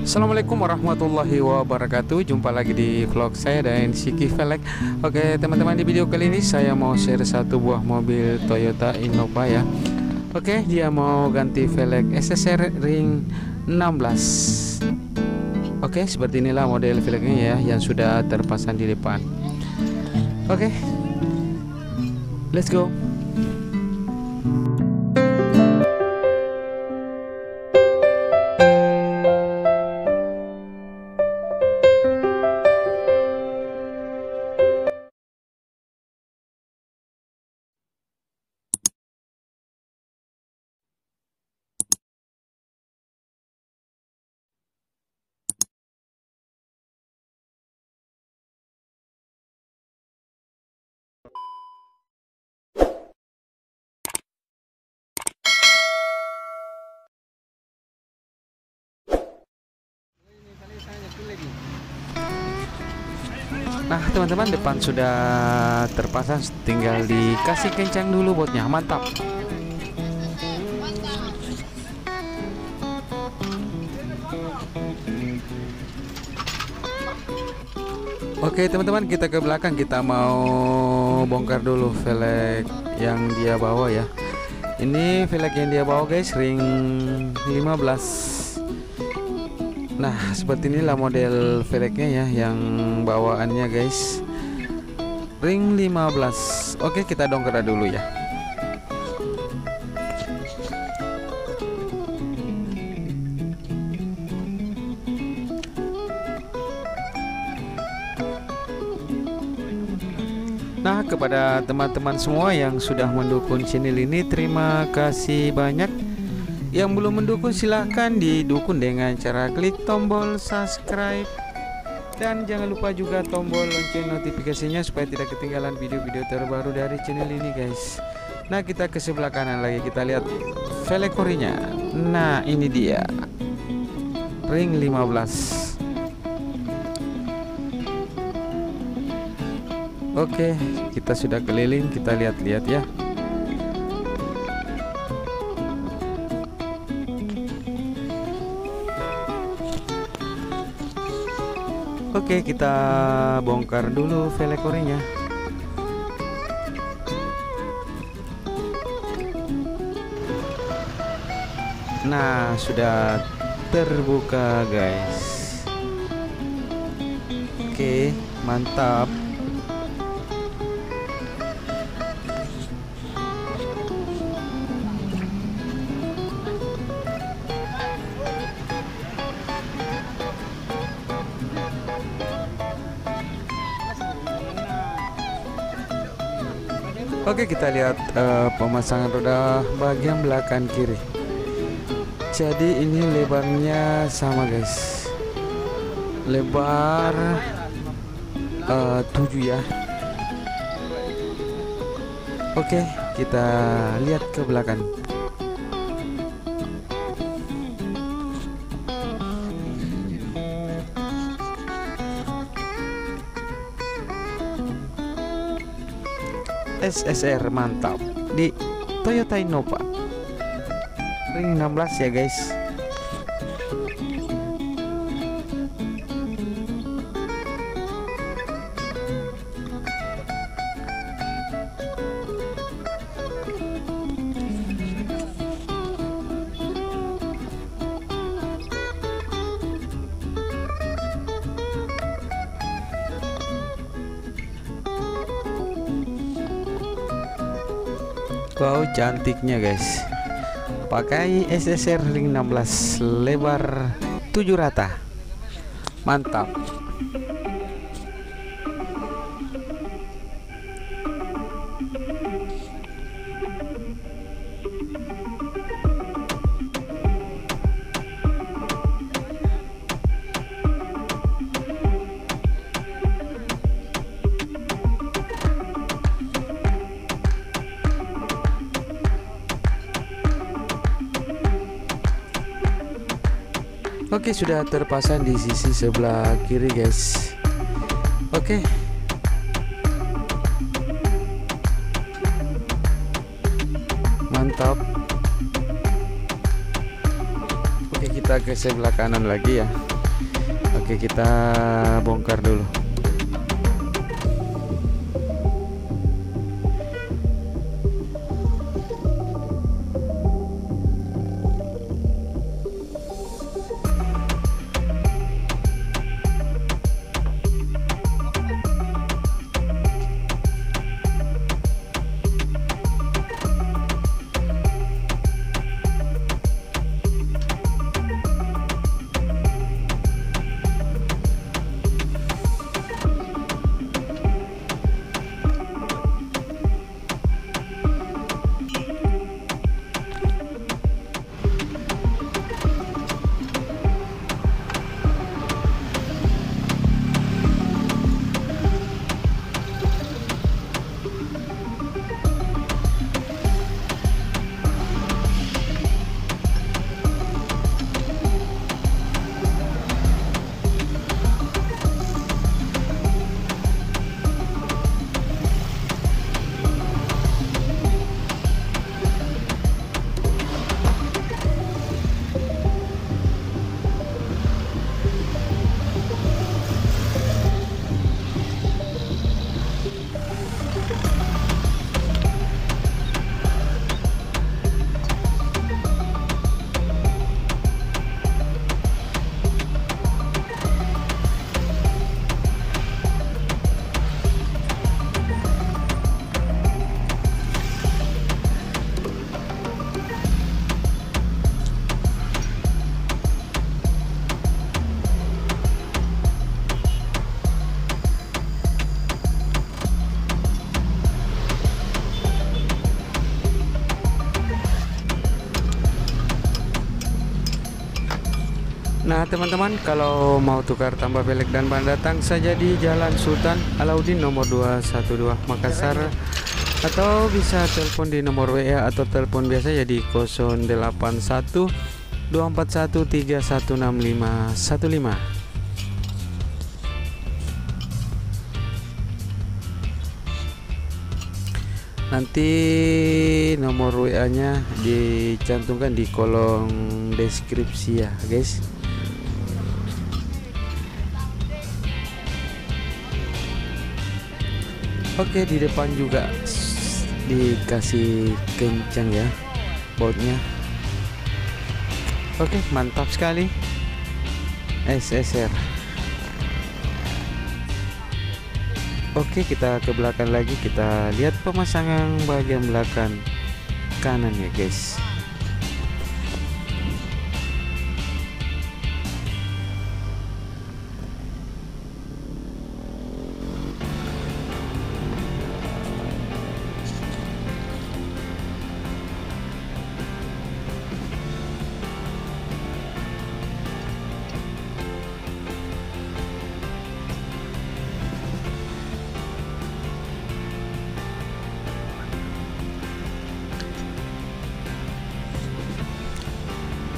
Assalamualaikum warahmatullahi wabarakatuh. Jumpa lagi di vlog saya dan Siki Velg. Oke teman-teman, di video kali ini saya mau share satu buah mobil Toyota Innova ya. Oke, dia mau ganti velg SSR ring 16. Oke, seperti inilah model velgnya ya, yang sudah terpasang di depan. Oke, let's go. Nah teman-teman, depan sudah terpasang, tinggal dikasih kencang dulu botnya. Mantap. Oke teman-teman, kita ke belakang, kita mau bongkar dulu velg yang dia bawa ya. Ini velg yang dia bawa guys, ring 15. Nah seperti inilah model velgnya ya, yang bawaannya guys, ring 15. Oke, kita dongkrak dulu ya. Nah, kepada teman-teman semua yang sudah mendukung channel ini, terima kasih banyak. Yang belum mendukung silahkan didukung dengan cara klik tombol subscribe, dan jangan lupa juga tombol lonceng notifikasinya supaya tidak ketinggalan video-video terbaru dari channel ini guys. Nah, kita ke sebelah kanan lagi, kita lihat velg orinya. Nah, ini dia, ring 15. Oke, kita sudah keliling, kita lihat-lihat ya. Oke, kita bongkar dulu velg orinya. Nah, sudah terbuka guys. Oke, mantap. Oke, kita lihat pemasangan roda bagian belakang kiri. Jadi ini lebarnya sama guys, lebar 7 ya. Oke, kita lihat ke belakang. SSR mantap di Toyota Innova ring 16 ya guys. Wow, cantiknya guys. Pakai SSR ring 16, lebar 7 rata. Mantap. Oke, sudah terpasang di sisi sebelah kiri guys. Oke, mantap. Oke, kita ke sebelah kanan lagi ya. Oke, kita bongkar dulu. Nah teman-teman, kalau mau tukar tambah velg dan ban, datang saja di Jalan Sultan Alauddin nomor 212 Makassar, atau bisa telepon di nomor WA atau telepon biasa ya di 081 241 316515. Nanti nomor WA-nya dicantumkan di kolom deskripsi ya guys. Oke, di depan juga dikasih kencang ya bautnya. Oke, mantap sekali SSR. Oke, kita ke belakang lagi, kita lihat pemasangan bagian belakang kanan ya guys.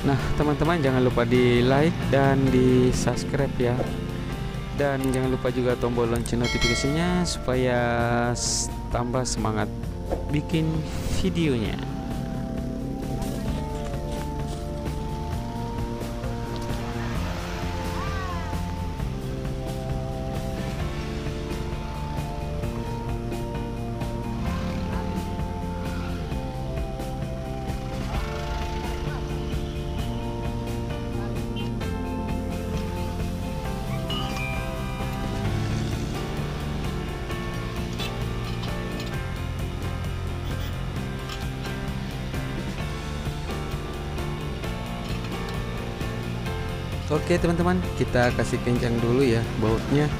Nah teman-teman, jangan lupa di like dan di subscribe ya, dan jangan lupa juga tombol lonceng notifikasinya supaya tambah semangat bikin videonya. Oke teman-teman, kita kasih kencang dulu ya bautnya.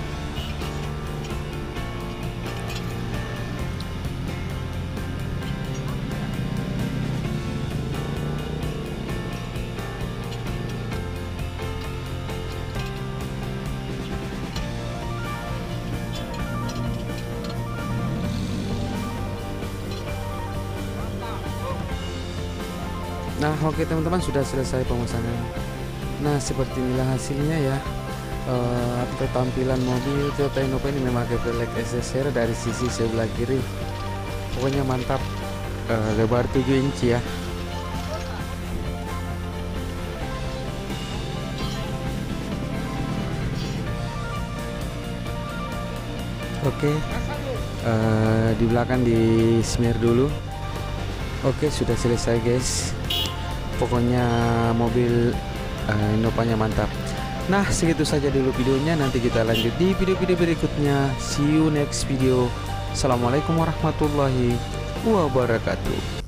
Nah oke teman-teman, sudah selesai pemasangan. Nah seperti inilah hasilnya ya. Atau tampilan mobil Toyota Innova ini memakai velg SSR dari sisi sebelah kiri. Pokoknya mantap. Lebar 7 inci ya. Oke, di belakang di smear dulu. Oke, sudah selesai guys. Pokoknya mobil Innova-nya mantap. Nah, segitu saja dulu videonya. Nanti kita lanjut di video-video berikutnya. See you next video. Assalamualaikum warahmatullahi wabarakatuh.